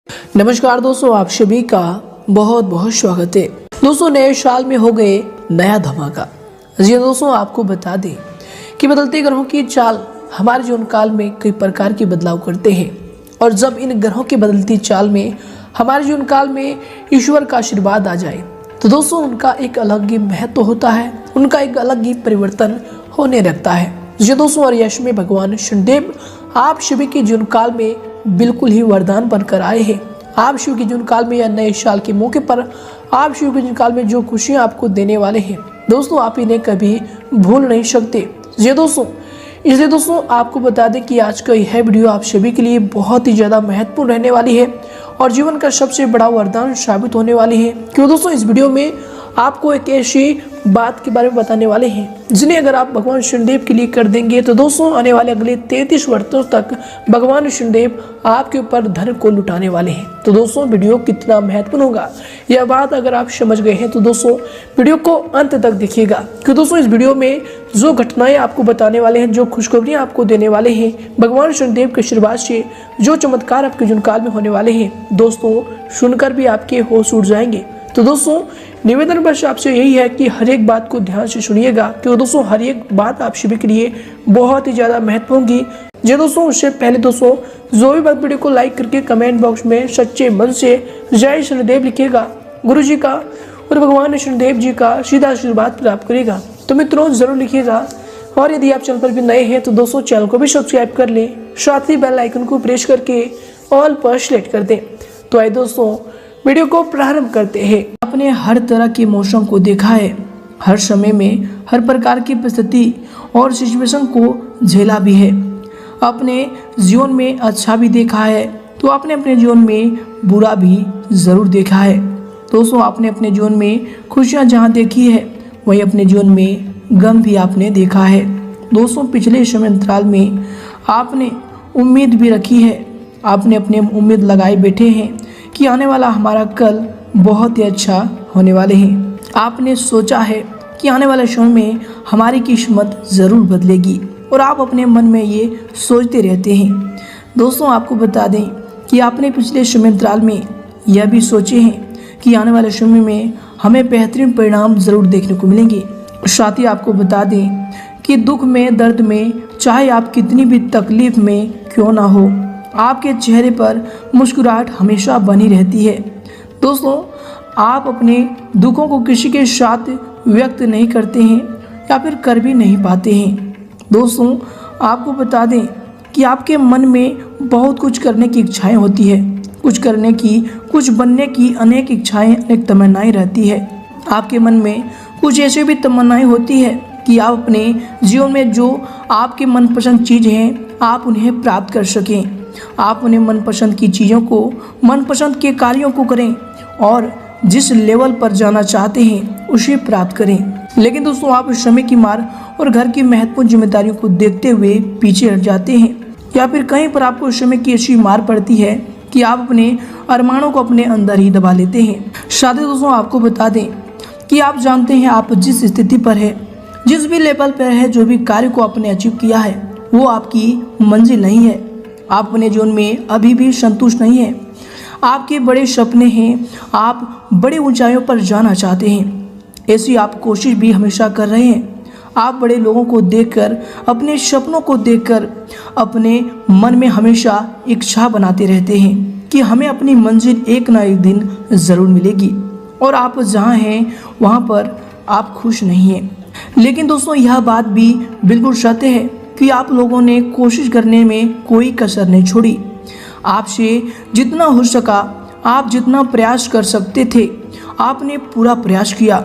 नमस्कार दोस्तों, आप सभी का बहुत बहुत स्वागत है। दोस्तों, नए साल में हो गए नया धमाका। जी दोस्तों, आपको बता दें कि बदलते ग्रहों की चाल हमारे जीवन काल में कई प्रकार के बदलाव करते हैं, और जब इन ग्रहों की बदलती चाल में हमारे जीवन काल में ईश्वर का आशीर्वाद आ जाए तो दोस्तों उनका एक अलग ही महत्व होता है, उनका एक अलग ही परिवर्तन होने लगता है। जी दोस्तों, और यश में भगवान शनिदेव आप सभी के जीवन काल में बिल्कुल ही वरदान बनकर आए हैं। आप शिव के जीवन काल में या नए साल के मौके पर आप शिव के जीवन काल में जो खुशियां आपको देने वाले हैं दोस्तों, आप इन्हें कभी भूल नहीं सकते। ये दोस्तों, इसलिए दोस्तों आपको बता दें कि आज का यह वीडियो आप सभी के लिए बहुत ही ज़्यादा महत्वपूर्ण रहने वाली है और जीवन का सबसे बड़ा वरदान साबित होने वाली है। क्यों दोस्तों, इस वीडियो में आपको एक ऐसी बात के बारे में बताने वाले हैं जिन्हें अगर आप भगवान शनिदेव के लिए कर देंगे तो दोस्तों आने वाले अगले 33 वर्षों तक भगवान शनिदेव आपके ऊपर धन को लुटाने वाले हैं। तो दोस्तों वीडियो कितना महत्वपूर्ण होगा यह बात अगर आप समझ गए हैं तो दोस्तों वीडियो को अंत तक देखिएगा, क्योंकि दोस्तों इस वीडियो में जो घटनाएं आपको बताने वाले हैं, जो खुशखबरियां आपको देने वाले हैं, भगवान शनिदेव के आशीर्वाद से जो चमत्कार आपके जीवन काल में होने वाले हैं दोस्तों, सुनकर भी आपके होश उड़ जाएंगे। तो दोस्तों निवेदन बस आपसे यही है कि हर एक बात को ध्यान से सुनिएगा, क्योंकि दोस्तों हर एक बात आप सभी के लिए बहुत ही ज़्यादा महत्वपूर्ण होगी। जी दोस्तों, उससे पहले दोस्तों जो भी बात वीडियो को लाइक करके कमेंट बॉक्स में सच्चे मन से जय शनिदेव लिखिएगा, गुरु जी का और भगवान शनिदेव जी का सीधा आशीर्वाद प्राप्त करेगा। तो मित्रों जरूर लिखिएगा, और यदि आप चैनल पर भी नए हैं तो दोस्तों चैनल को भी सब्सक्राइब कर लें, साथ ही बेल आइकन को प्रेस करके ऑल पर सेलेक्ट कर दें। तो आइए दोस्तों वीडियो को प्रारंभ करते हैं। आपने हर तरह के मौसम को देखा है, हर समय में हर प्रकार की परिस्थिति और सिचुएशन को झेला भी है। अपने जीवन में अच्छा भी देखा है तो आपने अपने जीवन में बुरा भी ज़रूर देखा है। दोस्तों आपने अपने जीवन में खुशियाँ जहाँ देखी है वहीं अपने जीवन में गम भी आपने देखा है। दोस्तों पिछले समय अंतराल में आपने उम्मीद भी रखी है, आपने अपने उम्मीद लगाए बैठे हैं कि आने वाला हमारा कल बहुत ही अच्छा होने वाले हैं। आपने सोचा है कि आने वाले समय में हमारी किस्मत ज़रूर बदलेगी, और आप अपने मन में ये सोचते रहते हैं। दोस्तों आपको बता दें कि आपने पिछले समय अंतराल में यह भी सोचे हैं कि आने वाले समय में हमें बेहतरीन परिणाम ज़रूर देखने को मिलेंगे। साथ ही आपको बता दें कि दुख में, दर्द में, चाहे आप कितनी भी तकलीफ में क्यों ना हो, आपके चेहरे पर मुस्कुराहट हमेशा बनी रहती है। दोस्तों आप अपने दुखों को किसी के साथ व्यक्त नहीं करते हैं या फिर कर भी नहीं पाते हैं। दोस्तों आपको बता दें कि आपके मन में बहुत कुछ करने की इच्छाएं होती है, कुछ करने की, कुछ बनने की अनेक इच्छाएं, अनेक तमन्नाएं रहती है। आपके मन में कुछ ऐसी भी तमन्नाएं होती है कि आप अपने जीवन में जो आपके मनपसंद चीज़ हैं आप उन्हें प्राप्त कर सकें, आप उन्हें मनपसंद की चीज़ों को, मनपसंद के कार्यों को करें और जिस लेवल पर जाना चाहते हैं उसे प्राप्त करें। लेकिन दोस्तों आप समय की मार और घर की महत्वपूर्ण जिम्मेदारियों को देखते हुए पीछे हट जाते हैं, या फिर कहीं पर आपको समय की ऐसी मार पड़ती है कि आप अपने अरमानों को अपने अंदर ही दबा लेते हैं। साथ ही दोस्तों आपको बता दें कि आप जानते हैं आप जिस स्थिति पर है, जिस भी लेवल पर है, जो भी कार्य को आपने अचीव किया है वो आपकी मंजिल नहीं है। आप अपने जीवन में अभी भी संतुष्ट नहीं हैं, आपके बड़े सपने हैं, आप बड़ी ऊंचाइयों पर जाना चाहते हैं, ऐसी आप कोशिश भी हमेशा कर रहे हैं। आप बड़े लोगों को देखकर, अपने सपनों को देखकर अपने मन में हमेशा इच्छा बनाते रहते हैं कि हमें अपनी मंजिल एक ना एक दिन ज़रूर मिलेगी, और आप जहाँ हैं वहाँ पर आप खुश नहीं हैं। लेकिन दोस्तों यह बात भी बिल्कुल सत्य है कि आप लोगों ने कोशिश करने में कोई कसर नहीं छोड़ी। आपसे जितना हो सका, आप जितना प्रयास कर सकते थे आपने पूरा प्रयास किया,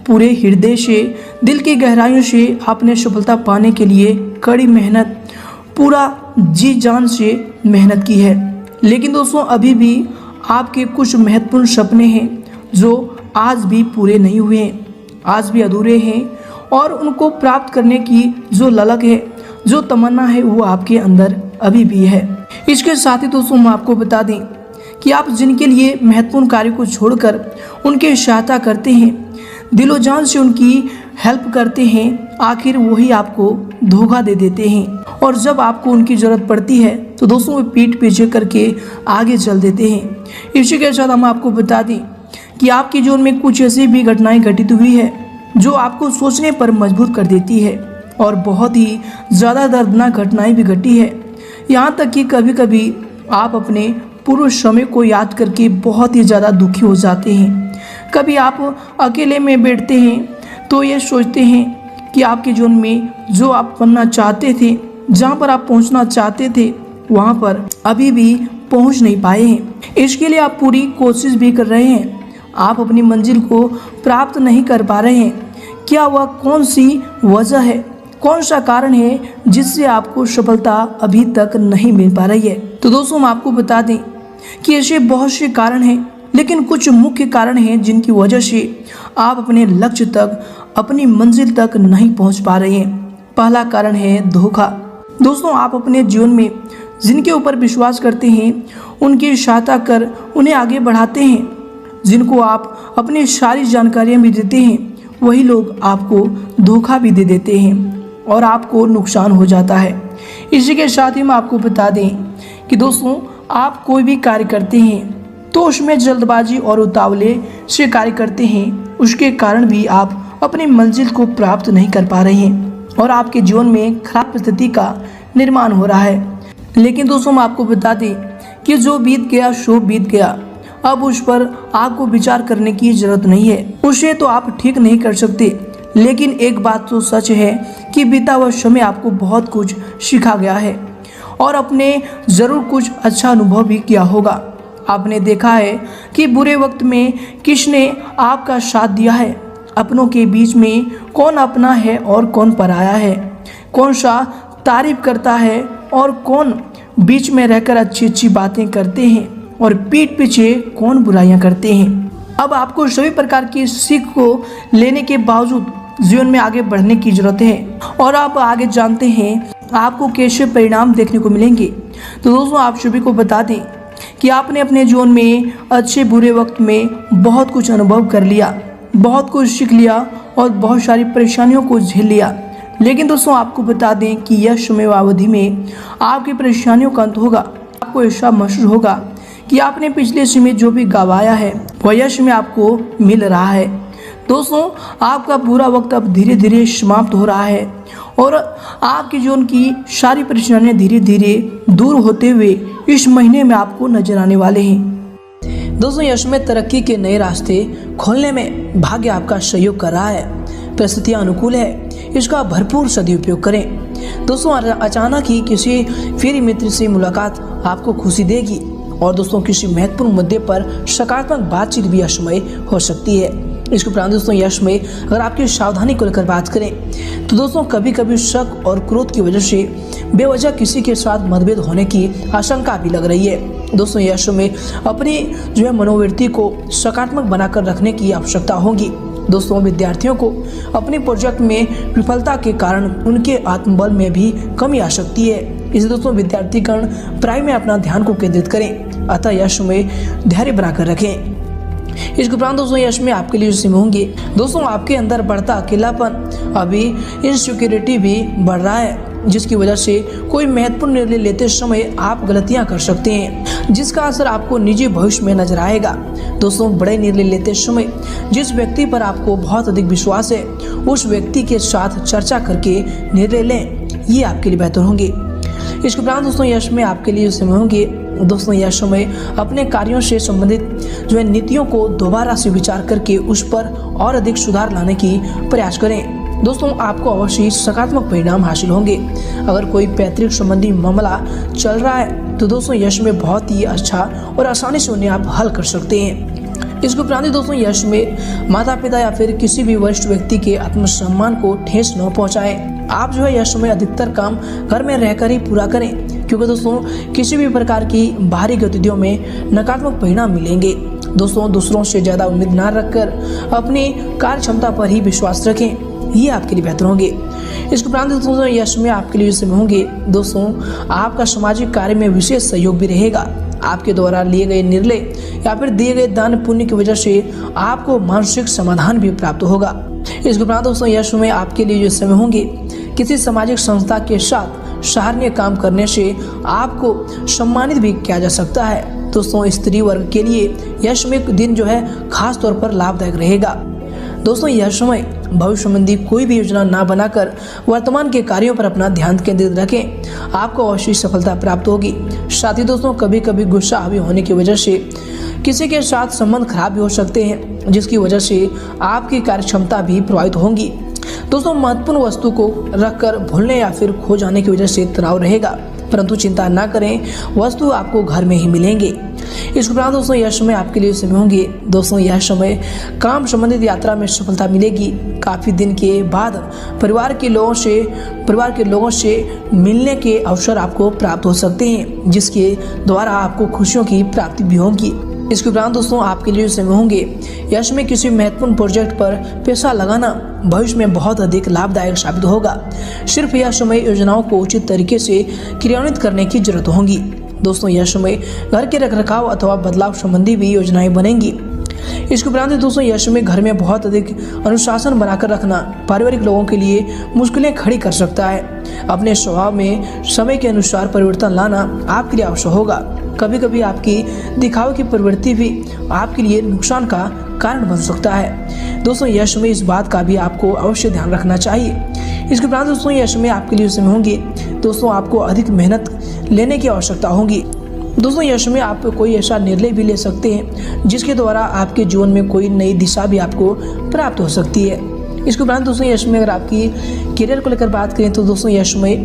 पूरे हृदय से, दिल की गहराइयों से आपने सफलता पाने के लिए कड़ी मेहनत, पूरा जी जान से मेहनत की है। लेकिन दोस्तों अभी भी आपके कुछ महत्वपूर्ण सपने हैं जो आज भी पूरे नहीं हुए हैं, आज भी अधूरे हैं, और उनको प्राप्त करने की जो ललक है, जो तमन्ना है वो आपके अंदर अभी भी है। इसके साथ ही दोस्तों हम आपको बता दें कि आप जिनके लिए महत्वपूर्ण कार्य को छोड़कर उनकी सहायता करते हैं, दिलो जान से उनकी हेल्प करते हैं, आखिर वही आपको धोखा दे देते हैं और जब आपको उनकी ज़रूरत पड़ती है तो दोस्तों वो पीठ पीछे करके आगे चल देते हैं। इसी के साथ हम आपको बता दें कि आपके जीवन में कुछ ऐसी भी घटनाएं घटित हुई है जो आपको सोचने पर मजबूर कर देती है और बहुत ही ज़्यादा दर्दनाक घटनाएं भी घटी है। यहाँ तक कि कभी कभी आप अपने पूर्व समय को याद करके बहुत ही ज़्यादा दुखी हो जाते हैं। कभी आप अकेले में बैठते हैं तो ये सोचते हैं कि आपके जीवन में जो आप बनना चाहते थे, जहाँ पर आप पहुँचना चाहते थे, वहाँ पर अभी भी पहुँच नहीं पाए हैं। इसके लिए आप पूरी कोशिश भी कर रहे हैं, आप अपनी मंजिल को प्राप्त नहीं कर पा रहे हैं। क्या वह कौन सी वजह है, कौन सा कारण है जिससे आपको सफलता अभी तक नहीं मिल पा रही है? तो दोस्तों हम आपको बता दें कि ऐसे बहुत से कारण हैं, लेकिन कुछ मुख्य कारण हैं जिनकी वजह से आप अपने लक्ष्य तक, अपनी मंजिल तक नहीं पहुंच पा रहे हैं। पहला कारण है धोखा। दोस्तों आप अपने जीवन में जिनके ऊपर विश्वास करते हैं, उनकी सहायता कर उन्हें आगे बढ़ाते हैं, जिनको आप अपनी सारी जानकारियां भी देते हैं, वही लोग आपको धोखा भी दे देते हैं और आपको नुकसान हो जाता है। इसी के साथ ही हम आपको बता दें कि दोस्तों आप कोई भी कार्य करते हैं तो उसमें जल्दबाजी और उतावले से कार्य करते हैं, उसके कारण भी आप अपनी मंजिल को प्राप्त नहीं कर पा रहे हैं और आपके जीवन में खराब परिस्थिति का निर्माण हो रहा है। लेकिन दोस्तों हम आपको बता दें कि जो बीत गया सो बीत गया, अब उस पर आपको विचार करने की जरूरत नहीं है। उसे तो आप ठीक नहीं कर सकते, लेकिन एक बात तो सच है कि बीता हुआ समय आपको बहुत कुछ सिखा गया है और आपने ज़रूर कुछ अच्छा अनुभव भी किया होगा। आपने देखा है कि बुरे वक्त में किसने आपका साथ दिया है, अपनों के बीच में कौन अपना है और कौन पराया है, कौन सा तारीफ करता है और कौन बीच में रहकर अच्छी अच्छी बातें करते हैं और पीठ पीछे कौन बुराइयां करते हैं। अब आपको सभी प्रकार की सीख को लेने के बावजूद जीवन में आगे बढ़ने की जरूरत है और आप आगे जानते हैं आपको कैसे परिणाम देखने को मिलेंगे। तो दोस्तों आप सभी को बता दें कि आपने अपने जीवन में अच्छे बुरे वक्त में बहुत कुछ अनुभव कर लिया, बहुत कुछ सीख लिया और बहुत सारी परेशानियों को झेल लिया। लेकिन दोस्तों आपको बता दें कि यह समयावधि में आपकी परेशानियों का अंत होगा। आपको ऐसा महसूस होगा कि आपने पिछले समय जो भी गंवाया है वह यह समय आपको मिल रहा है। दोस्तों आपका बुरा वक्त अब धीरे धीरे समाप्त हो रहा है और आपके जीवन की सारी परेशानियां धीरे धीरे दूर होते हुए इस महीने में आपको नजर आने वाले हैं। दोस्तों यश में तरक्की के नए रास्ते खोलने में भाग्य आपका सहयोग कर रहा है, परिस्थितियां अनुकूल है, इसका भरपूर सदुपयोग करें। दोस्तों अचानक ही किसी प्रिय मित्र से मुलाकात आपको खुशी देगी और दोस्तों किसी महत्वपूर्ण मुद्दे पर सकारात्मक बातचीत भी यश में हो सकती है। इसके उपरांत दोस्तों यश में अगर आपकी सावधानी को लेकर बात करें तो दोस्तों कभी कभी शक और क्रोध की वजह से बेवजह किसी के साथ मतभेद होने की आशंका भी लग रही है। दोस्तों यश में अपनी जो है मनोवृत्ति को सकारात्मक बनाकर रखने की आवश्यकता होगी। दोस्तों विद्यार्थियों को अपने प्रोजेक्ट में विफलता के कारण उनके आत्मबल में भी कमी आ सकती है, इसलिए दोस्तों विद्यार्थीगण पढ़ाई में अपना ध्यान को केंद्रित करें, अतः यश में धैर्य बनाकर रखें। इसके उपरांत दोस्तों यश में आपके लिए जो होंगे दोस्तों आपके अंदर बढ़ता अकेलापन, अभी इनसिक्योरिटी भी बढ़ रहा है, जिसकी वजह से कोई महत्वपूर्ण निर्णय लेते समय आप गलतियां कर सकते हैं, जिसका असर आपको निजी भविष्य में नजर आएगा। दोस्तों बड़े निर्णय लेते समय जिस व्यक्ति पर आपको बहुत अधिक विश्वास है उस व्यक्ति के साथ चर्चा करके निर्णय लें, ये आपके लिए बेहतर होंगे। इसके उपरांत दोस्तों यश में आपके लिए जो होंगे दोस्तों यश में अपने कार्यों से संबंधित जो है नीतियों को दोबारा से विचार करके उस पर और अधिक सुधार लाने की प्रयास करें। दोस्तों आपको अवश्य सकारात्मक परिणाम हासिल होंगे। अगर कोई पैतृक संबंधी मामला चल रहा है तो दोस्तों यश में बहुत ही अच्छा और आसानी से उन्हें आप हल कर सकते हैं। इसके उपरांत दोस्तों यश में माता पिता या फिर किसी भी वरिष्ठ व्यक्ति के आत्मसम्मान को ठेस न पहुंचाएं। आप जो है यश में अधिकतर काम घर में रहकर ही पूरा करें, क्योंकि दोस्तों किसी भी प्रकार की बाहरी गतिविधियों में नकारात्मक परिणाम मिलेंगे। दोस्तों दूसरों से ज़्यादा उम्मीद ना रखकर अपनी कार्य क्षमता पर ही विश्वास रखें, ये आपके लिए बेहतर होंगे। इसके उपरांत दोस्तों यश में आपके लिए होंगे दोस्तों आपका सामाजिक कार्य में विशेष सहयोग भी रहेगा। आपके द्वारा लिए गए निर्णय या फिर दिए गए दान पुण्य की वजह से आपको मानसिक समाधान भी प्राप्त होगा। इसके उपरांत दोस्तों यह समय आपके लिए जो समय होंगे, किसी सामाजिक संस्था के साथ सराहनीय काम करने से आपको सम्मानित भी किया जा सकता है। दोस्तों स्त्री वर्ग के लिए यह समय दिन जो है खास तौर पर लाभदायक रहेगा। दोस्तों यह समय भविष्य संबंधी कोई भी योजना ना बनाकर वर्तमान के कार्यों पर अपना ध्यान केंद्रित रखें, आपको अवश्य सफलता प्राप्त होगी। साथ ही दोस्तों कभी कभी गुस्सा हावी होने की वजह से किसी के साथ संबंध खराब भी हो सकते हैं, जिसकी वजह से आपकी कार्य क्षमता भी प्रभावित होंगी। दोस्तों महत्वपूर्ण वस्तु को रखकर भूलने या फिर खो जाने की वजह से तनाव रहेगा, परंतु चिंता ना करें, वस्तु आपको घर में ही मिलेंगे। इसके उपरांत दोस्तों यह समय आपके लिए समय होंगे। दोस्तों यह समय काम संबंधित यात्रा में सफलता मिलेगी। काफ़ी दिन के बाद परिवार के लोगों से मिलने के अवसर आपको प्राप्त हो सकते हैं, जिसके द्वारा आपको खुशियों की प्राप्ति भी होगी। इसके उपरांत दोस्तों आपके लिए समय होंगे, यह समय किसी महत्वपूर्ण प्रोजेक्ट पर पैसा लगाना भविष्य में बहुत अधिक लाभदायक साबित होगा। सिर्फ यह समय योजनाओं को उचित तरीके से क्रियान्वित करने की जरूरत होगी। दोस्तों यह समय घर के रखरखाव अथवा बदलाव संबंधी भी योजनाएं बनेंगी। इसके उपरांत दोस्तों यह समय घर में बहुत अधिक अनुशासन बनाकर रखना पारिवारिक लोगों के लिए मुश्किलें खड़ी कर सकता है। अपने स्वभाव में समय के अनुसार परिवर्तन लाना आपके लिए आवश्यक होगा। कभी कभी आपकी दिखावे की प्रवृत्ति भी आपके लिए नुकसान का कारण बन सकता है। दोस्तों यह समय इस बात का भी आपको अवश्य ध्यान रखना चाहिए। इसके उपरांत दोस्तों यह समय आपके लिए समय होंगे। दोस्तों आपको अधिक मेहनत लेने की आवश्यकता होगी। दोस्तों यह समय आप कोई ऐसा निर्णय भी ले सकते हैं जिसके द्वारा आपके जीवन में कोई नई दिशा भी आपको प्राप्त हो सकती है। इसके उपरांत दोस्तों यह समय अगर आपकी करियर को लेकर बात करें तो दोस्तों यह समय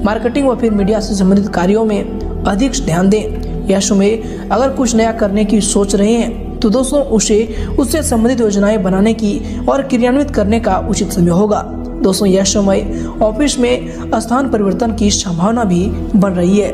मार्केटिंग व फिर मीडिया से संबंधित कार्यों में अधिक ध्यान दें। यह समय अगर कुछ नया करने की सोच रहे हैं तो दोस्तों उससे संबंधित योजनाएं बनाने की और क्रियान्वित करने का उचित समय होगा। दोस्तों यह समय ऑफिस में स्थान परिवर्तन की संभावना भी बन रही है।